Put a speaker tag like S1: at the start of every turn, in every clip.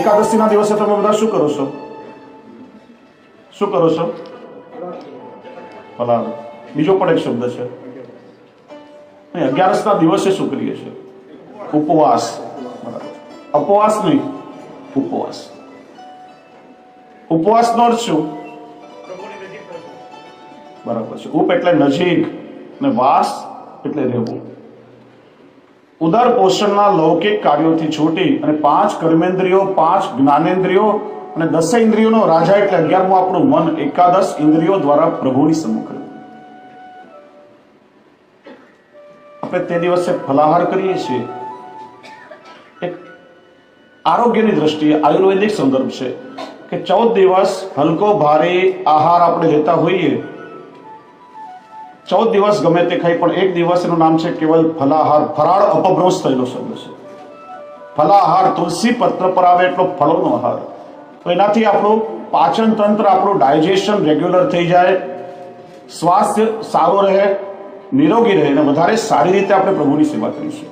S1: એકાદશીના દિવસે તમે બધા શું કરો છો? શું કરો છો? ફલાહાર. બીજો પણ એક શબ્દ છે. 11ના દિવસે શું કરીએ છીએ? ઉપવાસ. અપવાસ નહીં, ઉપવાસ. ઉપવાસનો અર્થ શું? બરાબર છે. ઉપ એટલે નજીક અને વાસ એટલે રહેવું. ઉદર પોષણના લૌકિક કાર્યોથી છૂટી અને 5 કર્મેન્દ્રિયો, 5 જ્ઞાનેન્દ્રિયો અને 10 ઇન્દ્રિયોનો રાજા એટલે 11મું આપણું મન એકાદશ ઇન્દ્રિયો દ્વારા પ્રભુની સમ્મુખ રહ્યું. આપણે તે દિવસે ફલાહાર કરીએ છીએ. એક આરોગ્યની દ્રષ્ટિએ આયુર્વેદિક સંદર્ભ છે કે 14 દિવસ હલકો ભારે આહાર આપણે લેતા હોઈએ, 14 દિવસ ગમે તે ખાઈ, પણ એક દિવસ એનું નામ છે કેવલ ફલાહાર. ફરાળ અપભ્રંશ થયેલો શબ્દ છે. ફલાહાર તુલસી પત્ર પર આવે એટલો ફળોનો આહાર. તો એનાથી આપણું પાચન તંત્ર, આપણું ડાયજેશન રેગ્યુલર થઈ જાય, સ્વાસ્થ્ય સારું રહે, નિરોગી રહે અને વધારે સારી રીતે આપણે પ્રભુની સેવા કરીશું.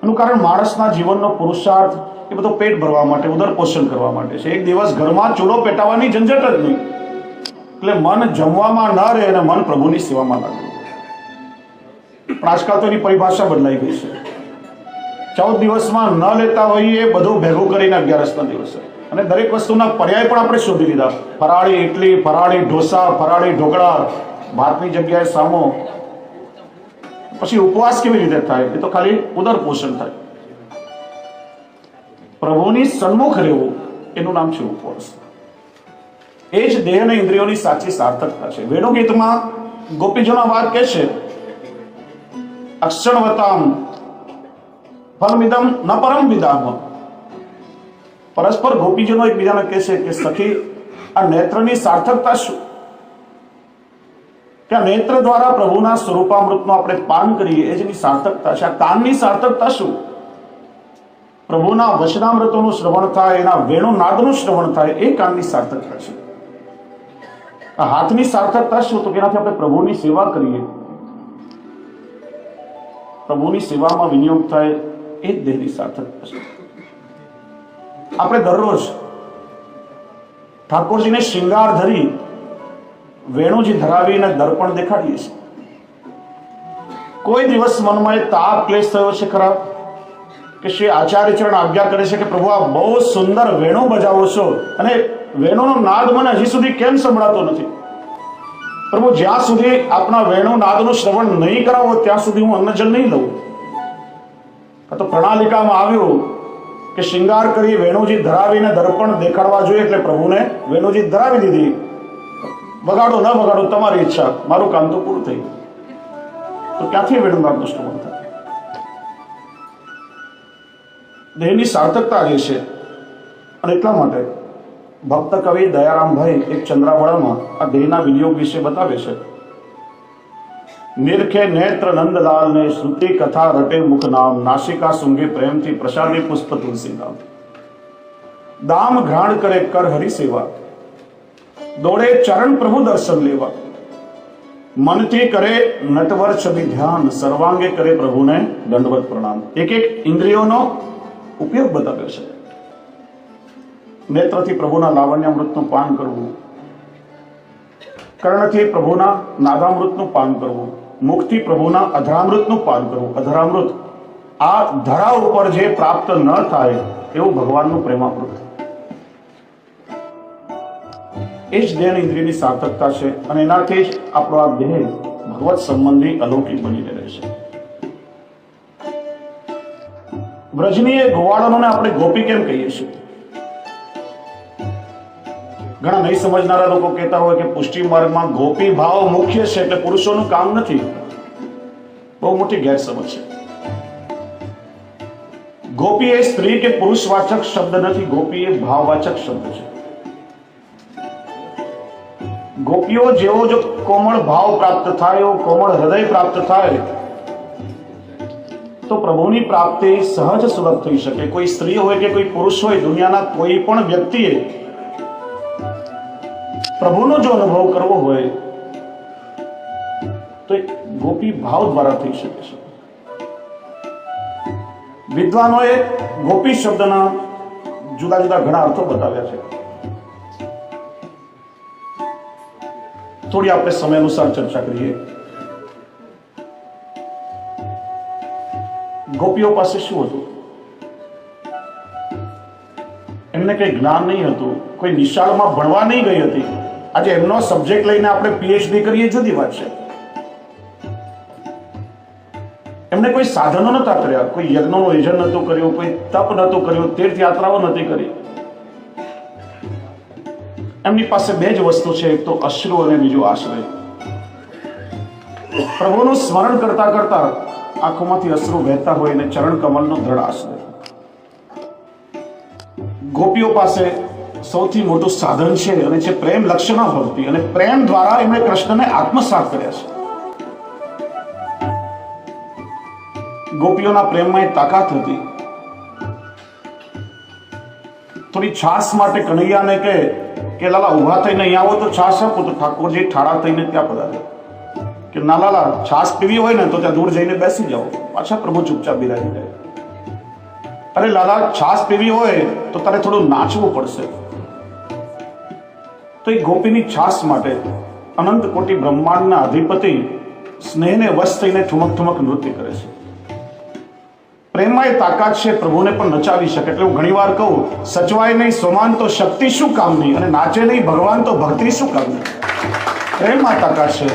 S1: એનું કારણ માણસના જીવનનો પુરુષાર્થ એ બધો પેટ ભરવા માટે, ઉદર પોષણ કરવા માટે છે. એક દિવસ ઘરમાં ચૂલો પેટાવાની ઝંઝટ જ નહીં, એટલે મન જમવામાં ન રહે અને મન પ્રભુની સેવામાં લાગે. પણ આજકાલ તો એની પરિભાષા બદલાઈ ગઈ છે. 14 દિવસમાં ન લેતા હોઈએ બધું ભેગું કરીને 11ના દિવસે, અને દરેક વસ્તુના પર્યાય પણ આપણે શોધી લીધા. ફરાળી ઇડલી, ફરાળી ઢોસા, ફરાળી ઢોકળા, ભાતની જગ્યાએ સામો. પછી ઉપવાસ કેવી રીતે થાય? એ તો ખાલી ઉદર પોષણ થાય. પ્રભુની સન્મુખ રહેવું એનું નામ છે ઉપવાસ. એ જ દેહ અને ઇન્દ્રિયોની સાચી સાર્થકતા છે. વેણુ ગીતમાં ગોપીજનો વાત કહે છે, અક્ષણવતામ ફલમિદમ ન પરમ વિદામ. પરસ્પર ગોપીજનો એકબીજાને કહે છે કે સખી, આ નેત્રની સાર્થકતા શું? કે આ નેત્ર દ્વારા પ્રભુના સ્વરૂપામૃતનું આપણે પાન કરીએ, એ જેની સાર્થકતા છે. આ કાનની સાર્થકતા શું? પ્રભુના વચનામૃતોનું શ્રવણ થાય, એના વેણુનાદનું શ્રવણ થાય, એ કાનની સાર્થકતા છે. આ હાથની સાર્થકતા શું? તો એનાથી આપણે પ્રભુની સેવા કરીએ, પ્રભુની સેવામાં વિનિયોગ થાય, એ જ દેહની સાર્થકતા છે. આપણે દરરોજ ઠાકોરજીને શૃંગાર ધરી વેણુજી ધરાવીને દર્પણ દેખાડીએ છીએ. કોઈ દિવસ મનમાં એ તાપ ક્લેશ થયો છે ખરા કે શ્રી આચાર્ય ચરણ આજ્ઞા કરે છે કે પ્રભુ આ બહુ સુંદર વેણુ બજાવો છો અને વેણુનો નાદ મને હજી સુધી કેમ સંભળાતો નથી? પ્રભુ, જ્યાં સુધી આપના વેણુ નાદનું શ્રવણ નહીં કરાવો ત્યાં સુધી હું અન્નજલ નહીં લઉં. તો પ્રણાલિકામાં આવ્યું કે શૃંગાર કરી વેણુજી ધરાવીને દર્પણ દેખાડવા જોઈએ, એટલે પ્રભુને વેણુજી ધરાવી દીધી. વગાડો ન વગાડો તમારી ઈચ્છા, મારું કામ તો પૂરું થયું. તો ક્યાંથી વેણુનાદનું શ્રવણ થાય? દેહની સાર્થકતા જે છે. અને એટલા માટે ભક્ત કવિ દયારામભાઈ એક ચંદ્રાવળામાં આ દેહના વિનિયોગ વિશે બતાવે છે. નિરખે નેત્ર નંદલાલ ને શ્રુતિ કથા રટે મુખ નામ, નાસિકા સુંગે પ્રેમથી પ્રસાદી પુષ્પ તુલસી નામ. દામ ઘ્રાણ કરે કર હરિ સેવા, દોડે ચરણ પ્રભુ દર્શન લેવા. મનથી કરે નટવર છબી ધ્યાન, સર્વાંગે કરે પ્રભુને દંડવત પ્રણામ. એક એક ઇન્દ્રિયોનો ઉપયોગ બતાવ્યો છે. નેત્રથી પ્રભુના લાવણ્યામૃતનું પાન કરવું, કર્ણથી પ્રભુના નાદામૃતનું પાન કરવું, મુખથી પ્રભુના અધરામૃતનું પાન કરવું. અધરામૃત આ ધરા ઉપર જે પ્રાપ્ત ન થાય એવું ભગવાનનું પ્રેમામૃત. એ જ દેહ ઇન્દ્રિયની સાર્થકતા છે. અને એનાથી જ આપણો આ દેહ ભગવત સંબંધી અલૌકિક બનીને રહેશે. વ્રજની એ ગોવાળોને આપણે ગોપી કેમ કહીએ છીએ? ઘણા નહીં સમજનારા લોકો કહેતા હોય કે પુષ્ટિ માર્ગમાં ગોપી ભાવ મુખ્ય છે એટલે પુરુષોનું કામ નથી. બહુ મોટી ગેરસમજ છે. ગોપી એ સ્ત્રી કે પુરુષવાચક શબ્દ નથી, ગોપી એ ભાવવાચક શબ્દ છે. ગોપીઓ જેવો જો કોમળ ભાવ પ્રાપ્ત થાય, એવો કોમળ હૃદય પ્રાપ્ત થાય તો પ્રભુની પ્રાપ્તિ સહજ સુલભ થઈ શકે. કોઈ સ્ત્રી હોય કે કોઈ પુરુષ હોય, દુનિયાના કોઈ પણ વ્યક્તિએ પ્રભુનો જો અનુભવ કરવો હોય તો એક ગોપી ભાવ દ્વારા થઈ શકે છે. વિદ્વાનોએ ગોપી શબ્દના જુદા જુદા ઘણા અર્થો બતાવ્યા છે. થોડી આપણે સમય અનુસાર ચર્ચા કરીએ. ગોપીઓ પાસે શું હતું? એમને કઈ જ્ઞાન નહીં હતું, કોઈ નિશાળમાં ભણવા નહીં ગઈ હતી. આજે એમનો સબ્જેક્ટ લઈને આપણે પીએચડી કરીએ જુદી વાત છે. એમને કોઈ સાધનો નતા કર્યા, કોઈ યજ્ઞનું આયોજન નતું કર્યું, કોઈ તપ નતું કર્યું, તીર્થયાત્રાઓ નથી કરી. એમની પાસે બે જ વસ્તુ છે, એક તો અશ્રુ અને બીજું આશ્રય. પ્રભુનું સ્મરણ કરતા કરતા આંખોમાંથી અશ્રુ વહેતા હોય અને ચરણ કમલનો દ્રઢ આશ્રય. ગોપીઓ પાસે સૌથી મોટું સાધન છે અને છે પ્રેમ લક્ષણા ભક્તિ, અને પ્રેમ દ્વારા એમણે કૃષ્ણને આત્મસાત કર્યા છે. ગોપીઓના પ્રેમમાં એક તાકાત હતી. થોડી છાસ માટે કનૈયાને કે લાલા ઉભા થઈને અહીંયા આવો તો છાસ આપો, તો ઠાકોરજી ઠાડા થઈને ત્યાં પધારે. કે ના લાલા છાસ પીવી હોય ને તો ત્યાં દૂર જઈને બેસી જાઓ. પાછા પ્રભુ ચૂપચાપ બિરાજી જાય. અરે લાલા છાસ પીવી હોય તો તારે થોડું નાચવું પડશે. તો એ ગોપીની છાસ માટે અનંત કોટી બ્રહ્માંડના અધિપતિ સ્નેહને વશ થઈને ઠુમક ઠુમક નૃત્ય કરે છે. પ્રેમમાં એ તાકાત છે, પ્રભુને પણ નચાવી શકે. એટલે હું ઘણી વાર કહું, સચવાય નહીં સોમાન તો શક્તિ શું કામની, અને નાચે નહીં ભગવાન તો ભક્તિ શું કામની. પ્રેમમાં તાકાત છે,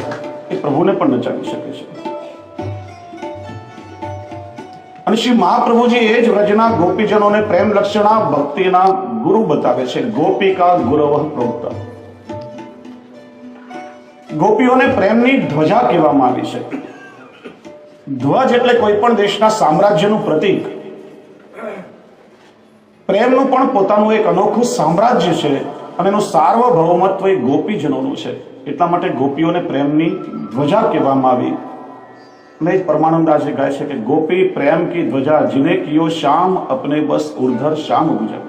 S1: એ પ્રભુને પણ નચાવી શકે છે. અને શ્રી મહાપ્રભુજી એ જ વ્રજના ગોપીજનોને પ્રેમ લક્ષણા ભક્તિના ગુરુ બતાવે છે. ગોપિકા ગુરવ પ્રોક્તા. ગોપીઓને પ્રેમની ધ્વજા કહેવામાં આવી છે. ધ્વજ એટલે કોઈ પણ દેશના સામ્રાજ્યનું પ્રતીક. પ્રેમનું પણ પોતાનું એક અનોખું સામ્રાજ્ય છે, અને એનું સાર્વભૌમત્વ એ ગોપીજનોનું છે. એટલા માટે ગોપીઓને પ્રેમની ધ્વજા કહેવામાં આવી. અને પરમાનંદાજી કહે છે કે ગોપી પ્રેમ કી ધ્વજા જીને કિયો શ્યામ અપને બસ ઉર્ધર શ્યામ ગુજર.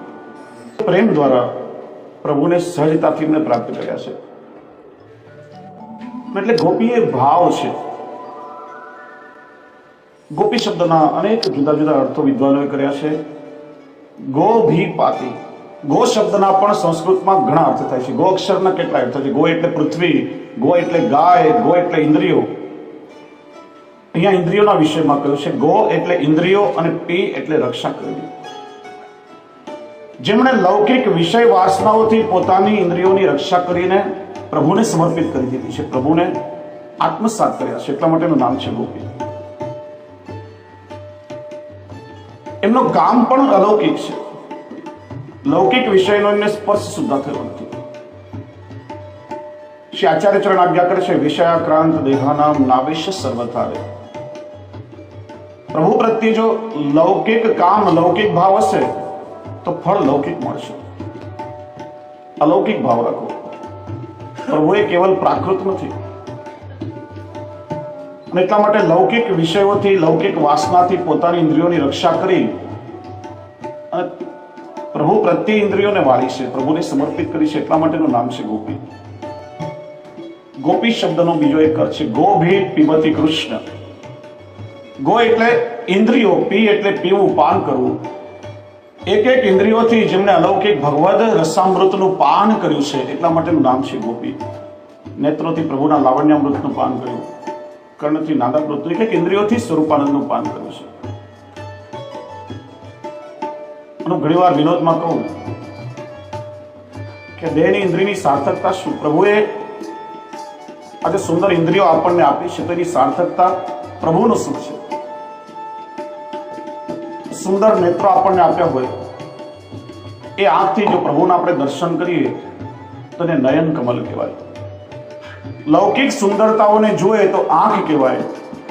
S1: પ્રેમ દ્વારા પ્રભુને સહજતાથી એમને પ્રાપ્ત કર્યા છે. એટલે ગોપી એ ભાવ છે. ગોપી શબ્દના અનેક જુદા જુદા અર્થો વિદ્વાનોએ કર્યા છે. ગો ભી પાતી. ગો શબ્દના પણ સંસ્કૃતમાં ઘણા અર્થ થાય છે. ગો અક્ષરના કેટલા અર્થ છે? ગો એટલે પૃથ્વી, ગો એટલે ગાય, ગો એટલે ઇન્દ્રિયો. અહીંયા ઇન્દ્રિયોના વિષયમાં કહ્યું છે. ગો એટલે ઇન્દ્રિયો અને પી એટલે રક્ષા કરવી. જેમણે લૌકિક વિષય વાસનાઓથી પોતાની ઇન્દ્રિયોની રક્ષા કરીને પ્રભુને સમર્પિત કરી દીધી છે, પ્રભુને આત્મસાત કર્યા છે, એટલા માટેનું નામ છે ગોપી. એમનું કામ પણ અલૌકિક છે. લૌકિક વિષયનો એમને સ્પર્શ સુદ્ધા થયો નથી. શ્રી આચાર્ય ચરણ આજ્ઞા કરે છે, વિષયાક્રાંત દેહાનામ નાવેશ સર્વથારે. પ્રભુ પ્રત્યે જો લૌકિક કામ, લૌકિક ભાવ હશે તો ફળ લૌકિક મળશે. અલૌકિક ભાવ રાખો. પ્રભુ એ કેવલ પ્રાકૃત નથી, અને એટલા માટે લૌકિક વિષયોથી, લૌકિક વાસનાથી પોતાની ઇન્દ્રિયોની રક્ષા કરી અને પ્રભુ પ્રત્યે ઇન્દ્રિયોને વાળી છે, પ્રભુને સમર્પિત કરી છે. એટલા માટેનું નામ છે ગોપી. ગોપી શબ્દનો બીજો એક અર્થ છે ગોભી પીબતી કૃષ્ણ. ગો એટલે ઇન્દ્રિયો, પી એટલે પીવું, પાન કરવું. એક એક ઇન્દ્રિયોથી જેમણે અલૌકિક ભગવદ રસામૃતનું પાન કર્યું છે, એટલા માટેનું નામ છે ગોપી. નેત્રોથી પ્રભુના લાવણ્યામૃતનું પાન કર્યું, કર્ણથી નાદામૃતનું, એક એક ઇન્દ્રિયોથી સ્વરૂપાનંદનું પાન કર્યું છે. હું ઘણી વાર વિનોદમાં કહું કે દેહની ઇન્દ્રિયની સાર્થકતા શું? પ્રભુએ આજે સુંદર ઇન્દ્રિયો આપણને આપી છે, તો એની સાર્થકતા પ્રભુનું શું છે? સુંદર નેત્રો આપણને આપ્યા હોય, એ આંખથી જો પ્રભુના આપણે દર્શન કરીએ તો એને નયન કમલ કહેવાય. લૌકિક સુંદરતાઓને જોઈએ તો આંખ કહેવાય,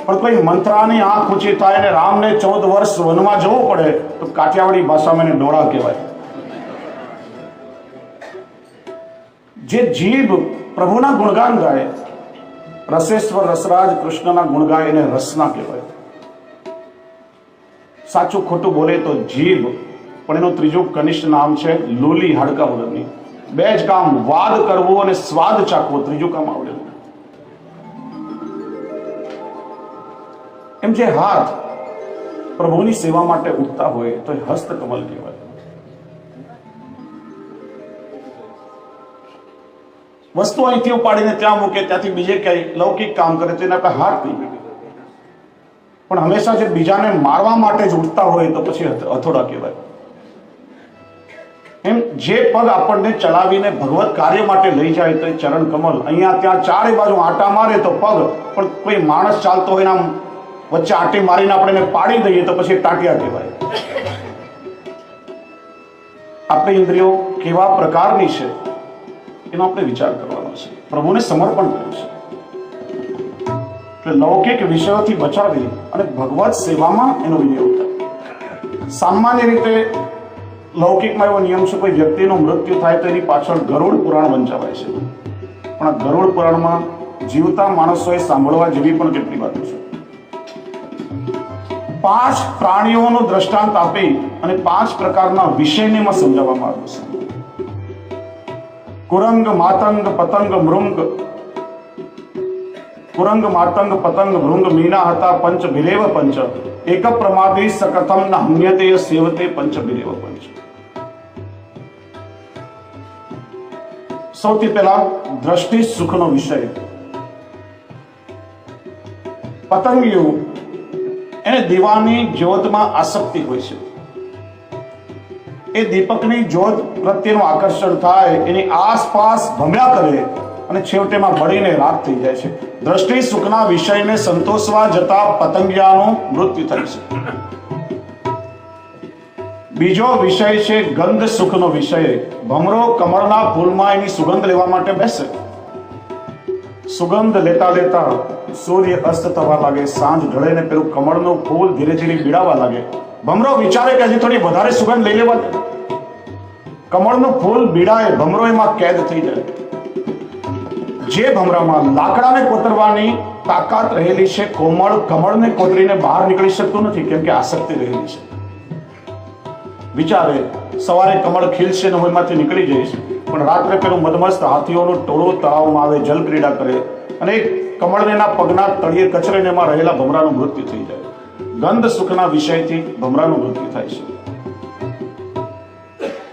S1: પણ કોઈ મંત્રાની આંખ ઊંચી થાય અને રામને 14 વર્ષ વનમાં જવું પડે તો કાઠિયાવાડી ભાષામાં એને ડોળા કહેવાય. જે જીભ પ્રભુના ગુણગાન ગાય, રસેશ્વર રસરાજ કૃષ્ણના ગુણ ગાય, એને રસના કહેવાય. સાચું ખોટું બોલે તો જીભ, પણ એનું ત્રીજું કનિષ્ઠ નામ છે લોલી, હાડકા વગરની. બે જ કામ, વાદ કરવો અને સ્વાદ ચાખવો, ત્રીજું કામ આવડે. એમ જે હાથ, પ્રભુની સેવા માટે ઉઠતા હોય તો એ હસ્તકમલ કહેવાય. વસ્તુ અહીંથી ઉપાડીને ત્યાં મૂકે, ત્યાંથી બીજે ક્યાંય લૌકિક કામ કરે તો એને આપણે હાથ નહીં મૂકે. પણ હંમેશા જે બીજાને મારવા માટે જ ઉઠતા હોય તો પછી હથોડા કહેવાય. એમ જે પગ આપણને ચલાવીને ભગવત કાર્ય માટે લઈ જાય તો એ ચરણ કમલ. અહીંયા ત્યાં ચારે બાજુ આંટા મારે તો પગ, પણ કોઈ માણસ ચાલતો હોય આમ વચ્ચે આંટી મારીને આપણે એને પાડી દઈએ તો પછી ટાંટિયા કહેવાય. આપણી ઇન્દ્રિયો કેવા પ્રકારની છે એનો આપણે વિચાર કરવાનો છે. પ્રભુને સમર્પણ કર્યું છે એટલે લૌકિક વિષયોથી બચાવી અને ભગવત સેવામાં એનો વિનિયોગ થાય. સામાન્ય રીતે લૌકિકમાં એવો નિયમ છે, કોઈ વ્યક્તિનું મૃત્યુ થાય તો એની પાછળ ગરુડ પુરાણ વંચાવાય છે. પણ આ ગરુડ પુરાણમાં જીવતા માણસોએ સાંભળવા જેવી પણ કેટલી વાતો છે. 5 પ્રાણીઓનું દ્રષ્ટાંત આપી અને 5 પ્રકારના વિષયને એમાં સમજાવવામાં આવ્યું છે. કુરંગ માતંગ પતંગ મૃંગ. કુરંગ માતંગ પતંગ મૃંગ મીના હતા પંચ ભિરેવ પંચ. એક પ્રમાદી સકથમ ન હમ્યતે સેવતે પંચ ભિરેવ પંચ. સૌથી પહેલા દ્રષ્ટિ સુખનો વિષય. પતંગિયું એને દીવાની જ્યોતમાં આસક્તિ હોય છે. એ દીપકની જ્યોત પ્રત્યેનું આકર્ષણ થાય, એની આસપાસ ભમ્યા કરે અને છેવટેમાં બળીને રાખ થઈ જાય છે. દ્રષ્ટિ સુખના વિષયને સંતોષવા જતા પતંગિયાનું મૃત્યુ થાય છે. બીજો વિષય છે ગંધ સુખનો વિષય. ભમરો કમળના ફૂલમાં એની સુગંધ લેવા માટે બેસે. સુગંધ લેતા લેતા સૂર્ય અસ્ત થવા લાગે, સાંજ ઢળે ને પેલું કમળનું ફૂલ ધીરે ધીરે પીળાવા લાગે. ભમરો વિચારે કે હજી થોડી વધારે સુગંધ લઈ લેવા દે. કમળનું ફૂલ બીડાય, ભમરો એમાં કેદ થઈ જાય. જે ભમરામાં લાકડાને કોતરવાની તાકાત રહેલી છે, કમળને કોતરીને બહાર નીકળી શકતું નથી, કેમ કે આસક્તિ રહેલી છે. વિચારે સવારે કમળ ખીલશે ને હું એમાંથી નીકળી જઈશ, પણ રાત્રે પેલું મદમસ્ત હાથીઓનું ટોળું તળાવમાં આવે, જલ ક્રીડા કરે અને કમળના પગના તળિયે કચરીને એમાં રહેલા ભમરાનું મૃત્યુ થઈ જાય. ગંધ સુખના વિષયથી ભમરાનું મૃત્યુ થાય છે.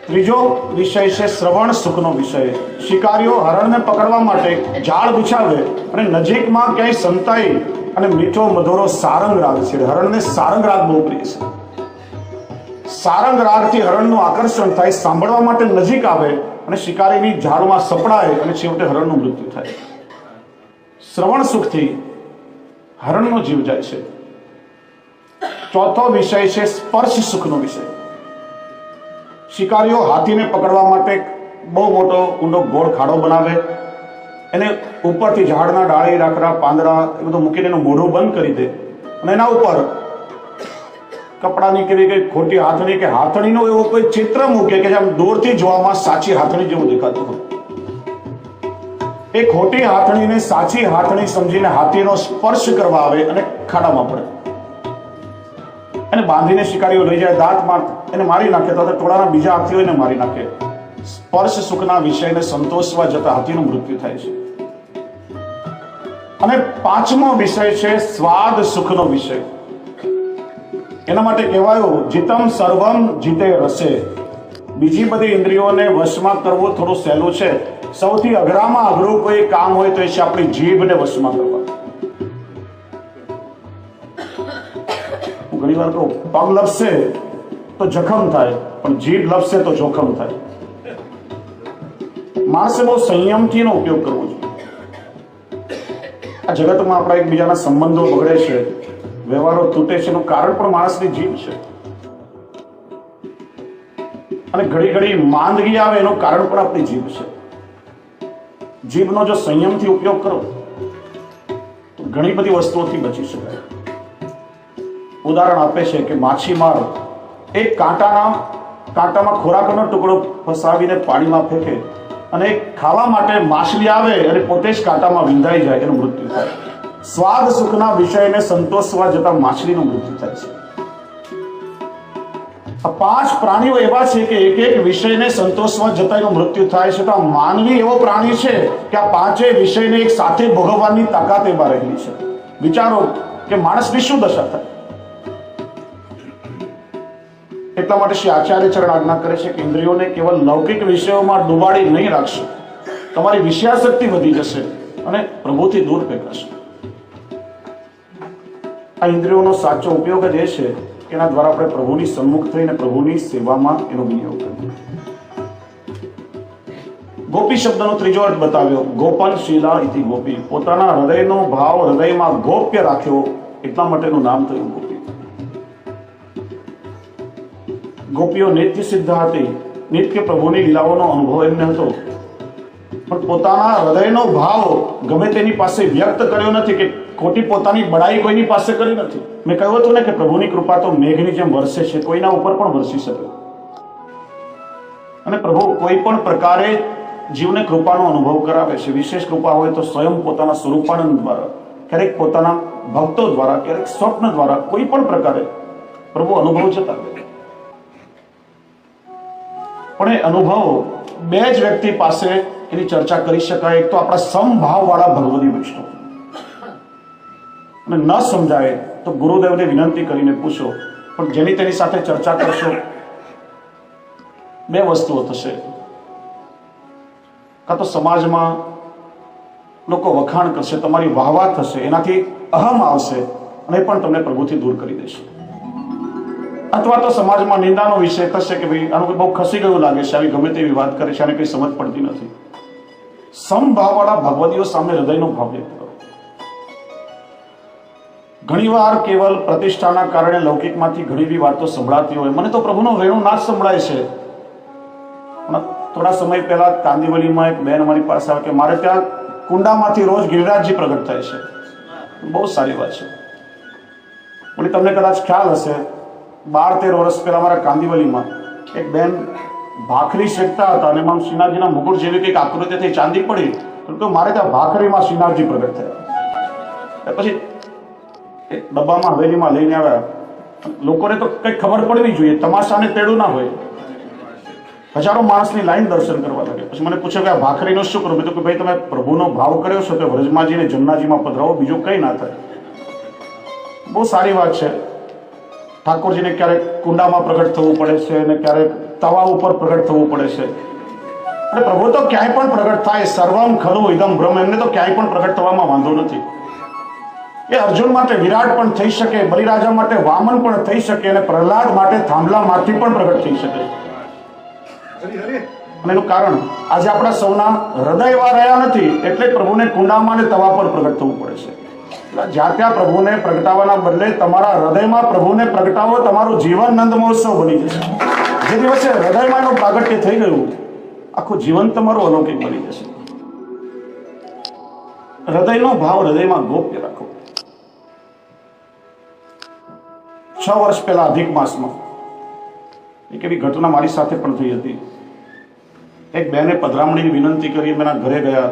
S1: ત્રીજો વિષય છે શ્રવણ સુખનો વિષય. શિકારીઓ હરણને પકડવા માટે જાળ બિછાવે અને નજીકમાં ક્યાંય સંતાઈ અને મીઠો મધુરો સારંગ રાગ છે. હરણને સારંગ રાગ બહુ પ્રિય છે. સારંગ રાગથી હરણનું આકર્ષણ થાય, સાંભળવા માટે નજીક આવે અને શિકારીની ઝાડમાં સપડાય અને છેવટે હરણનું મૃત્યુ થાય. શ્રવણ સુખથી હરણનો જીવ જાય છે. ચોથો વિષય છે સ્પર્શ સુખનો વિષય. શિકારીઓ હાથીને પકડવા માટે બહુ મોટો ઊંડો ગોળ ખાડો બનાવે, એને ઉપરથી ઝાડના ડાળી રાખડા પાંદડા એ બધું મૂકીને એનું મોઢું બંધ કરી દે અને એના ઉપર કપડાની કેવી કઈ ખોટી હાથણી કે હાથણીનો એવો કોઈ ચિત્ર મૂકે કે જેમ દૂરથી જોવામાં સાચી હાથણી જેવું દેખાતું હોય. એ ખોટી હાથણીને સાચી હાથણી સમજીને હાથીનો સ્પર્શ કરવા આવે અને ખાડામાં પડે. એને બાંધીને શિકારીઓ લઈ જાય, દાંતમાં એને મારી નાખે તો ટોળાના બીજા હાથીઓ એને મારી નાખે. સ્પર્શ સુખના વિષયને સંતોષવા જતા હાથીનું મૃત્યુ થાય છે. અને પાંચમો વિષય છે સ્વાદ સુખનો વિષય. એના માટે કહેવાયું જીતમ સર્વમ જીતે રસે. બીજી બધી ઇન્દ્રિયોને વશમાં કરવું થોડું સહેલું છે. સૌથી અઘરામાં અઘરું કોઈ કામ હોય તો એ છે આપણી જીભને વશમાં કરવા. હું ઘણી વાર કહું, પગ લપસે તો જખમ થાય, પણ જીભ લપસે તો જોખમ થાય. માણસે બહુ સંયમથી એનો ઉપયોગ કરવો જોઈએ. આ જગતમાં આપણા એકબીજાના સંબંધો બગડે છે, વ્યવહારો તૂટે છે, એનું કારણ પણ માણસની જીભ છે. અને ઘડી ઘડી માંદગી આવે એનું કારણ પણ આપણી જીભ છે. જીભનો જો સંયમથી ઉપયોગ કરો તો ઘણી બધી વસ્તુઓથી બચી શકાય. ઉદાહરણ આપે છે કે માછીમાર એક કાંટામાં ખોરાકનો ટુકડો ફસાવીને પાણીમાં ફેંકે અને ખાવા માટે માછલી આવે અને પોતે જ કાંટામાં વિંધાઈ જાય, એનું મૃત્યુ થાય. સ્વાદ સુખના વિષયને સંતોષવા જતા માછલીનું મૃત્યુ થાય છે. આ 5 પ્રાણીઓ એવા છે કે એક એક વિષયને સંતોષવા જતા એનું મૃત્યુ થાય છે. તો આ માનવી એવો પ્રાણી છે કે આ 5 વિષયને એક સાથે ભોગવવાની તાકાત એમાં રહેલી છે. વિચારો કે માણસની શું દશા થાય. એટલા માટે શ્રી આચાર્ય ચરણ આજ્ઞા કરે છે કે ઇન્દ્રિયોને કેવલ લૌકિક વિષયોમાં ડૂબાડી નહીં રાખશો, તમારી વિષયાશક્તિ વધી જશે અને પ્રભુથી દૂર ફેંકાશે. આ ઇન્દ્રિયોનો સાચો ઉપયોગ જ એ છે કે એના દ્વારા આપણે પ્રભુની સન્મુખ થઈને પ્રભુની સેવામાં એનો વિનિયોગ કરીએ. ગોપી શબ્દનો ત્રીજો અર્થ બતાવ્યો, ગોપન શીલા ઇતિ ગોપી. પોતાના હૃદયનો ભાવ હૃદયમાં ગોપ્ય રાખ્યો, એટલા માટેનું નામ થયું ગોપી. ગોપીઓ નિત્ય સિદ્ધ હતી, નિત્ય પ્રભુની લીલાઓનો અનુભવ એમને હતો, પણ પોતાના હૃદયનો ભાવ ગમે તેની પાસે વ્યક્ત કર્યો નથી, કે ખોટી પોતાની બડાઈ કોઈની પાસે કરી નથી. મેં કહ્યું હતું ને કે પ્રભુની કૃપા તો મેઘની જેમ વરસે છે, કોઈના ઉપર પણ વરસી શકે. અને પ્રભુ કોઈ પણ પ્રકારે જીવને કૃપાનો અનુભવ કરાવે છે. વિશેષ કૃપા હોય તો સ્વયં પોતાના સ્વરૂપાનંદ દ્વારા, ક્યારેક પોતાના ભક્તો દ્વારા, ક્યારેક સ્વપ્ન દ્વારા, કોઈ પણ પ્રકારે પ્રભુ અનુભવ જતાવે. પણ એ અનુભવ બે જ વ્યક્તિ પાસે એની ચર્ચા કરી શકાય. એક તો આપણા સમભાવ વાળા ભગવદી વૈષ્ણવ, અને ન સમજાય તો ગુરુદેવને વિનંતી કરીને પૂછો. પણ જેની તેની સાથે ચર્ચા કરશો, બે વસ્તુઓ થશે. કાં તો સમાજમાં લોકો વખાણ કરશે, તમારી વાહવાહ થશે, એનાથી અહમ આવશે અને એ પણ તમને પ્રભુથી દૂર કરી દેશે. અથવા તો સમાજમાં નિંદાનો વિષય થશે કે ભાઈ આનું બહુ ખસી ગયું લાગે છે, આવી ગમે તેવી વાત કરે છે, આને કઈ સમજ પડતી નથી. સમભાવવાળા ભગવદીઓ સામે હૃદયનો ભાવ વ્યક્ત કરો. ઘણીવાર કેવલ પ્રતિષ્ઠાના કારણે લૌકિકમાંથી ઘણી બધી વાતો સંભળાતી હોય. મને તો પ્રભુનો વેણુ નાદ સંભળાય છે. થોડા સમય પહેલા કાંદીવલીમાં એક બેન અમારી પાસે આવે કે મારે ત્યાં કુંડામાંથી રોજ ગિરિરાજજી પ્રગટ થાય છે. બહુ સારી વાત છે. પણ તમને કદાચ ખ્યાલ હશે, 12-13 વર્ષ પહેલા અમારા કાંદીવલીમાં એક બેન ભાખરી શેકતા હતા અને એમાં શ્રીનાથજીના મુકુટ જેવી કંઈક આકૃતિથી ચાંદી પડી, તો મારે ત્યાં ભાખરીમાં શ્રીનાથજી પ્રગટ થયા. પછી એક ડબ્બામાં હવેલીમાં લઈને આવ્યા. લોકોને તો કંઈક ખબર પડવી જોઈએ, તમાશાને તેડું ના હોય. હજારો માણસની લાઈન દર્શન કરવા લાગે. પછી મને પૂછ્યું કે આ ભાખરીનું શું કરું? મેં તો કે ભાઈ તમે પ્રભુનો ભાવ કર્યો છો તો વ્રજમાજીને જમનાજીમાં પધરાવો, બીજું કંઈ ના થાય. બહુ સારી વાત છે. ઠાકોરજીને ક્યારેક કુંડામાં પ્રગટ થવું પડે છે અને ક્યારેક તવા ઉપર પ્રગટ થવું પડે છે. અને પ્રભુ તો ક્યાંય પણ પ્રગટ થાય. સર્વમ ખલુ ઇદમ બ્રહ્મ. એમને તો ક્યાંય પણ પ્રગટ થવામાં વાંધો નથી. એ અર્જુન માટે વિરાટ પણ થઈ શકે, બલિરાજા માટે વામન પણ થઈ શકે, અને પ્રહલાદ માટે થાંભલામાંથી પણ પ્રગટ થઈ શકે. અને એનું કારણ આજે આપણા સૌના હૃદય એવા રહ્યા નથી, એટલે પ્રભુને કુંડામાં અને તવા પર પ્રગટ થવું પડે છે. જ્યાં ત્યાં પ્રભુને પ્રગટાવવાના બદલે તમારા હૃદયમાં પ્રભુને પ્રગટાવો, તમારું જીવન નંદ મહોત્સવ બની જશે. જે દિવસે હૃદયમાં એનું પ્રાગટ્ય થઈ ગયું, આખું જીવન તમારું અલૌકિક બની જશે. હૃદયનો ભાવ હૃદયમાં ગોપ્ય રાખો. 6 વર્ષ પહેલા અધિક માસમાં એક એવી ઘટના મારી સાથે પણ થઈ હતી. એક બહેને પધરામણીની વિનંતી કરી, એમના ઘરે ગયા.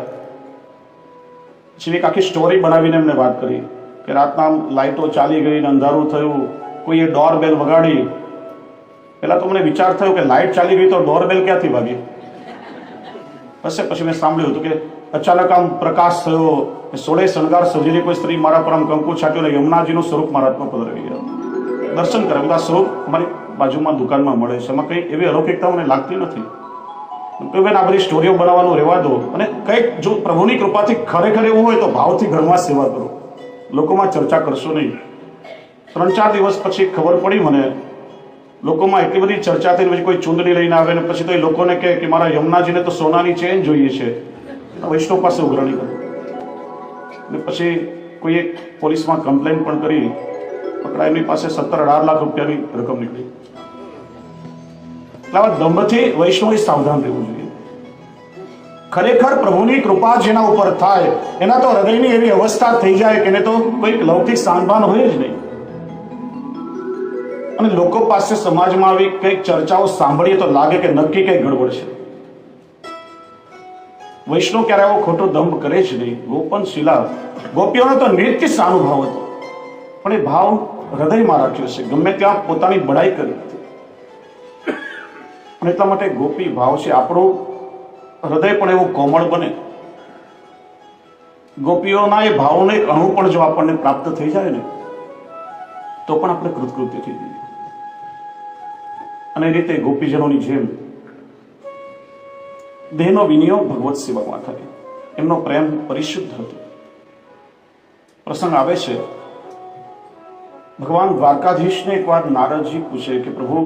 S1: પછી એક આખી સ્ટોરી બનાવીને એમને વાત કરી કે રાતના લાઇટો ચાલી ગઈ ને અંધારું થયું, કોઈએ ડોરબેલ વગાડી. પહેલા તો મને વિચાર થયો કે લાઇટ ચાલી ગઈ તો ડોરબેલ ક્યાંથી વાગી હશે. પછી મેં સાંભળ્યું હતું કે અચાનક આમ પ્રકાશ થયો, 16 શણગાર સજીને કોઈ સ્ત્રી મારા પર આમ કંકુ છાટ્યું ને યમુનાજીનું સ્વરૂપ મારા હાથમાં પધરાવી ગયા. દર્શન કરે, આ સ્વરૂપ અમારી બાજુમાં દુકાનમાં મળે છે, એમાં કંઈ એવી અલૌકિકતા મને લાગતી નથી. તો બેન આ બધી સ્ટોરીઓ બનાવવાનું રહેવા દો, અને કંઈક જો પ્રભુની કૃપાથી ખરેખર એવું હોય તો ભાવથી ઘરમાં સેવા કરો, લોકોમાં ચર્ચા કરશો નહીં. 3-4 દિવસ પછી ખબર પડી મને, લોકોમાં એટલી બધી ચર્ચા થઈ, પછી કોઈ ચૂંદડી લઈને આવે ને પછી તો એ લોકોને કહે કે મારા યમુનાજીને તો સોનાની ચેન જોઈએ છે, વૈષ્ણવ પાસે ઉઘરાણી કરો. અને પછી કોઈએ પોલીસમાં કમ્પ્લેન પણ કરી, પકડા. એમની પાસે 17-18 લાખ રૂપિયાની રકમ નીકળી. એટલે આવા દંભથી વૈષ્ણવે સાવધાન રહેવું જોઈએ. ખરેખર પ્રભુની કૃપા જેના ઉપર થાય એના તો હૃદયની એવી અવસ્થા થઈ જાય કે એને તો કોઈક લૌકિક સાંભાન હોય જ નહીં. અને લોકો પાસે સમાજમાં આવી કંઈક ચર્ચાઓ સાંભળીએ તો લાગે કે નક્કી કંઈક ગડબડ છે. વૈષ્ણવ ક્યારે આવો ખોટો દંભ કરે જ નહીં. ગોપન શીલા, ગોપીઓનો તો નિત્ય સાનુભાવ હતો, પણ એ ભાવ હૃદયમાં રાખ્યો છે, ગમે ત્યાં પોતાની બડાઈ કરી હતી. અને એટલા માટે ગોપી ભાવ છે. આપણું હૃદય પણ એવું કોમળ બને. ગોપીઓના એ ભાવનો એક અણુ પણ જો આપણને પ્રાપ્ત થઈ જાય ને તો પણ આપણે કૃતકૃત્ય થઈ જઈએ. અને એ રીતે ગોપીજનોની જેમ દેહનો વિનિયોગ ભગવત સેવામાં થાય. એમનો પ્રેમ પરિશુદ્ધ હતો. પ્રસંગ આવે છે, ભગવાન દ્વારકાધીશને એક વાર નારદજી પૂછે કે પ્રભુ,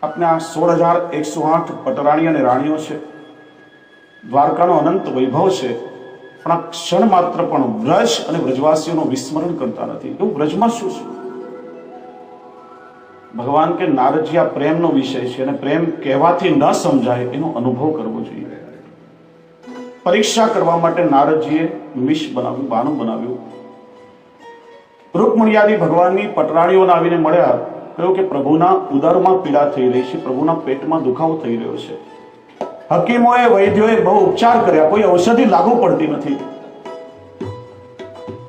S1: આપને આ 16,108 પટરાણી અને રાણીઓ છે, દ્વારકાનો અનંત વૈભવ છે, પણ આ ક્ષણ માત્ર પણ વ્રજ અને વ્રજવાસીઓનું વિસ્મરણ કરતા નથી. એવું વ્રજમાં શું છે? ભગવાન કે નારદજી, આ પ્રેમનો વિષય છે અને પ્રેમ કહેવાથી ન સમજાય, એનો અનુભવ કરવો જોઈએ. પરીક્ષા કરવા માટે નારદજીએ મિશ બનાવ્યું, બાનું બનાવ્યું. રૂકમણિયાદી ભગવાનની પટરાણીઓને આવીને મળ્યા. કહ્યું કે પ્રભુના ઉદરમાં પીડા થઈ રહી છે, પ્રભુના પેટમાં દુખાવો થઈ રહ્યો છે. હકીમોએ, વૈદ્યોએ બહુ ઉપચાર કર્યા, કોઈ ઔષધિ લાગુ પડતી નથી.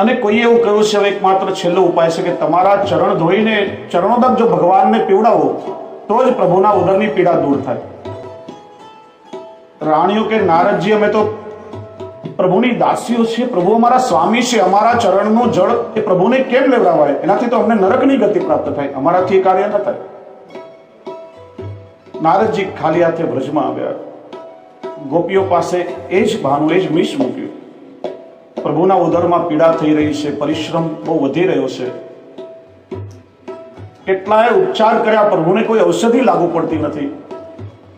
S1: અને કોઈએ એવું કહ્યું છે, હવે એકમાત્ર છેલ્લો ઉપાય છે કે તમારા ચરણ ધોઈને ચરણોદક જો ભગવાનને પીવડાવો તો જ પ્રભુના ઉદરની પીડા દૂર થાય. રાણીઓ કે નારદજી, અમે તો પ્રભુની દાસીઓ છે, પ્રભુ અમારા સ્વામી છે, અમારા ચરણનું જળ એ પ્રભુને કેમ લેવડાવાય? એનાથી તો અમને નરકની ગતિ પ્રાપ્ત થાય, અમારાથી કાર્ય ન થાય. નારદજી ખાલી હાથે વ્રજમાં આવ્યા. ગોપીઓ પાસે એ જ ભાનું, એ જ મિશ મૂક્યું. પ્રભુના ઉદરમાં પીડા થઈ રહી છે, પરિશ્રમ બહુ વધી રહ્યો છે, કેટલાય ઉપચાર કર્યા, પ્રભુને કોઈ ઔષધિ લાગુ પડતી નથી.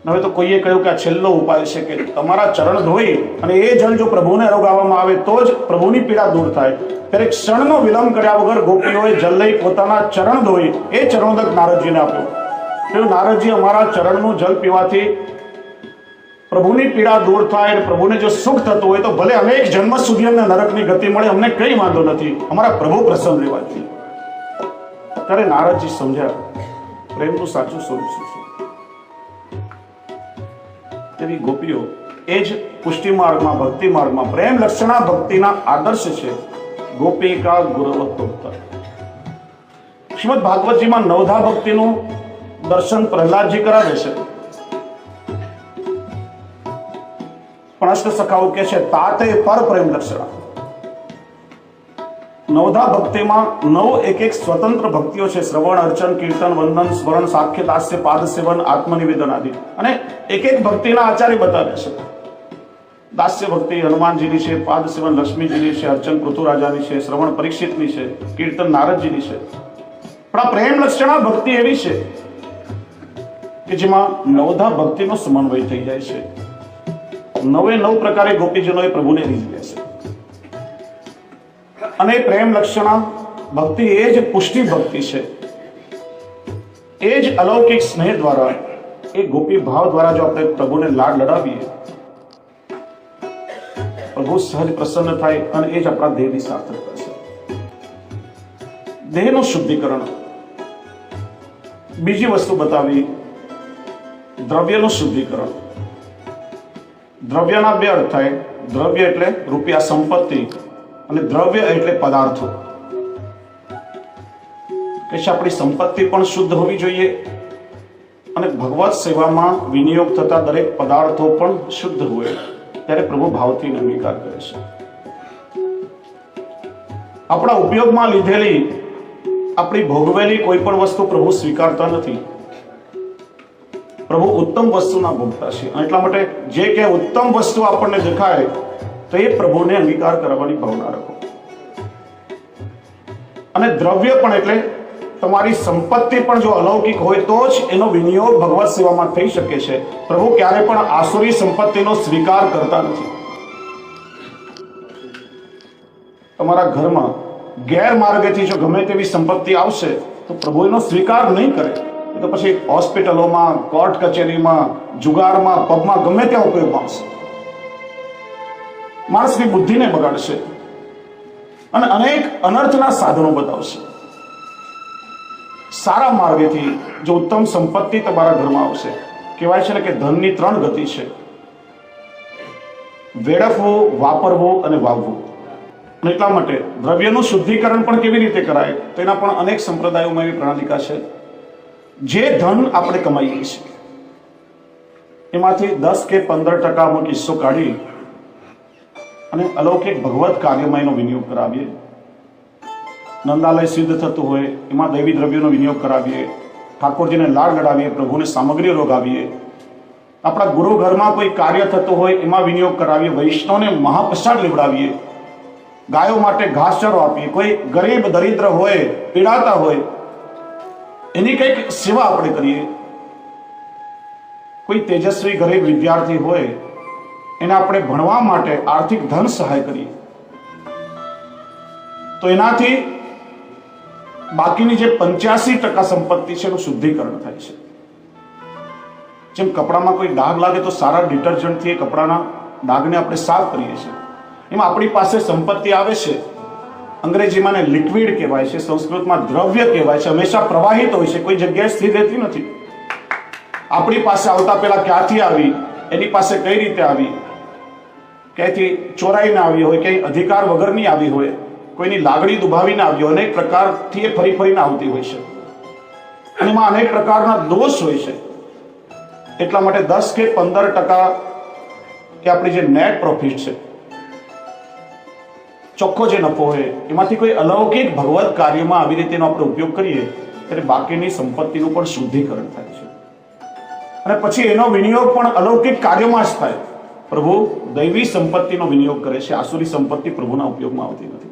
S1: હવે તો કોઈએ કહ્યું કે આ છેલ્લો ઉપાય છે કે તમારા ચરણ ધોઈ અને એ જળ જો પ્રભુને અરોગાવવામાં આવે તો જ પ્રભુની પીડા દૂર થાય. ત્યારે ક્ષણનો વિલંબ કર્યા વગર ગોપીઓએ જલ લઈ પોતાના ચરણ ધોઈ એ ચરણોદક નારદજીને આપ્યો. નારદજી, અમારા ચરણનું જલ પીવાથી પ્રભુની પીડા દૂર થાય અને પ્રભુને જો સુખ થતું હોય તો ભલે અનેક જન્મ સુધી અમને નરકની ગતિ મળે, અમને કઈ વાંધો નથી, અમારા પ્રભુ પ્રસન્ન રહેવા જોઈએ. ત્યારે નારદજી સમજ્યા પ્રેમનું સાચું સ્વરૂપ શું છે. તેવી ગોપીઓ એ જ પુષ્ટિ માર્ગમાં, ભક્તિ માર્ગમાં પ્રેમ લક્ષણા ભક્તિના આદર્શ છે. ગોપિકા ગુરવત્તા. શ્રીમદ ભાગવતજીમાં નવધા ભક્તિનું દર્શન પ્રહલાદજી કરાવે છે, પણ અષ્ટ સખાઓ કે છે તાતે પર પ્રેમ લક્ષણા. નવધા ભક્તિમાં 9 એક સ્વતંત્ર ભક્તિઓ છે. શ્રવણ, અર્ચન, કીર્તન, વંદન, સ્મરણ, સાખ્ય, દાસ્ય, પાદ સેવન, આત્મનિવેદન આદિ. અને એક ભક્તિના આચાર્ય બતાવે છે. દાસ્ય ભક્તિ હનુમાનજીની છે, પાદ સેવન લક્ષ્મીજીની છે, અર્ચન પૃથુરાજાની છે, શ્રવણ પરીક્ષિતની છે, કીર્તન નારદજીની છે. પણ આ પ્રેમ લક્ષણા ભક્તિ એવી છે કે જેમાં નવધા ભક્તિનો સમન્વય થઈ જાય છે. 9 પ્રકારે ગોપીજનોએ પ્રભુને રીઝવ્યા છે. અને પ્રેમ લક્ષણા ભક્તિ એ જ પુષ્ટિ ભક્તિ છે. એ જ અલૌકિક સ્નેહ દ્વારા, એ ગોપી ભાવ દ્વારા જો આપણે પ્રભુને લાડ લડાવીએ, પ્રભુ સહજ પ્રસન્ન થાય અને એ જ આપણા દેહની સાર્થકતા છે. દેહનું શુદ્ધિકરણ. બીજી વસ્તુ બતાવી, દ્રવ્યનું શુદ્ધિકરણ. દ્રવ્યના 2 અર્થ થાય. દ્રવ્ય એટલે રૂપિયા, સંપત્તિ, અને દ્રવ્ય એટલે પદાર્થો. કે આપણી સંપત્તિ પણ શુદ્ધ હોવી જોઈએ અને ભગવત સેવામાં વિનિયોગ થતા દરેક પદાર્થો પણ શુદ્ધ હોય, ત્યારે પ્રભુ ભાવથી અંગીકાર કરે છે. આપણા ઉપયોગમાં લીધેલી, આપણી ભોગવેલી કોઈ પણ વસ્તુ પ્રભુ સ્વીકારતા નથી. પ્રભુ ઉત્તમ વસ્તુના ભોગતા છે. એટલા માટે જે કે ઉત્તમ વસ્તુ આપણને દેખાય તો એ પ્રભુને અંગીકાર કરવાની ભાવના રાખો. અને દ્રવ્ય પણ એટલે તમારી સંપત્તિ પણ જો અલૌકિક હોય તો જ એનો વિનિયોગ ભગવત સેવામાં થઈ શકે છે. પ્રભુ ક્યારે પણ આસુરી સંપત્તિનો સ્વીકાર કરતા નથી. તમારા ઘરમાં ગેરમાર્ગેથી જો ગમે તેવી સંપત્તિ આવશે તો પ્રભુ એનો સ્વીકાર નહીં કરે. તો પછી હોસ્પિટલોમાં, કોર્ટ કચેરીમાં, જુગારમાં, પબમાં ગમે ત્યાં ઉપયોગમાં આવશે. માણસની બુદ્ધિને બગાડશે અને અનેક અનર્થના સાધનો બતાવશે. સારા માર્ગેથી જો ઉત્તમ સંપત્તિ તમારા ઘરમાં આવશે, કહેવાય છે ને કે ધનની 3 ગતિ છે: વેડફવું, વાપરવું અને વાવવું. અને એટલા માટે દ્રવ્યનું શુદ્ધિકરણ પણ કેવી રીતે કરાય તેના પણ અનેક સંપ્રદાયોમાં એવી પ્રણાલિકા છે. જે ધન આપણે કમાઈએ છીએ એમાંથી 10 કે 15% અમુક હિસ્સો કાઢી અને અલૌકિક ભગવત કાર્યમાં એનો વિનિયોગ કરાવીએ. નંદાલય સિદ્ધ થતું હોય એમાં દૈવી દ્રવ્યોનો વિનિયોગ કરાવીએ. ઠાકોરજીને લાડ લડાવીએ, પ્રભુને સામગ્રી રોગાવીએ, આપણા ગુરુ ઘરમાં કોઈ કાર્ય થતું હોય એમાં વિનિયોગ કરાવીએ, વૈષ્ણવને મહાપ્રસાદ લેવડાવીએ, ગાયો માટે ઘાસચારો આપીએ, કોઈ ગરીબ દરિદ્ર હોય, પીડાતા હોય એની કંઈક સેવા આપણે કરીએ, કોઈ તેજસ્વી ગરીબ વિદ્યાર્થી હોય એને આપણે ભણવા માટે આર્થિક ધન સહાય કરીએ, તો એનાથી બાકીની જે 85% સંપત્તિ છે એનું શુદ્ધિકરણ થાય છે. જેમ કપડામાં કોઈ ડાઘ લાગે તો સારા ડિટર્જન્ટથી એ કપડાના ડાઘને આપણે સાફ કરીએ છીએ, એમાં આપણી પાસે સંપત્તિ આવે છે. અંગ્રેજીમાં ને લિક્વિડ કહેવાય છે, સંસ્કૃતમાં દ્રવ્ય કહેવાય છે, હંમેશા પ્રવાહિત હોય છે, કોઈ જગ્યાએ સ્થિર રહેતી નથી. આપણી પાસે આવતા પહેલા ક્યાંથી આવી, એની પાસે કઈ રીતે આવી, ક્યાંથી ચોરાઈને આવી હોય, ક્યાંય અધિકાર વગરની આવી હોય, કોઈની લાગણી દુભાવીને આવી હોય, અનેક પ્રકારથી એ ફરી ફરીને આવતી હોય છે અને એમાં અનેક પ્રકારના દોષ હોય છે. એટલા માટે 10 કે 15% કે આપણી જે નેટ પ્રોફિટ છે, ચોખ્ખો જે નફો હોય, એમાંથી કોઈ અલૌકિક ભગવત કાર્યમાં આવી રીતે એનો આપણે ઉપયોગ કરીએ ત્યારે બાકીની સંપત્તિનું પણ શુદ્ધિકરણ થાય છે અને પછી એનો વિનિયોગ પણ અલૌકિક કાર્યમાં જ થાય. પ્રભુ દૈવી સંપત્તિનો વિનિયોગ કરે છે, આસુરી સંપત્તિ પ્રભુના ઉપયોગમાં આવતી નથી.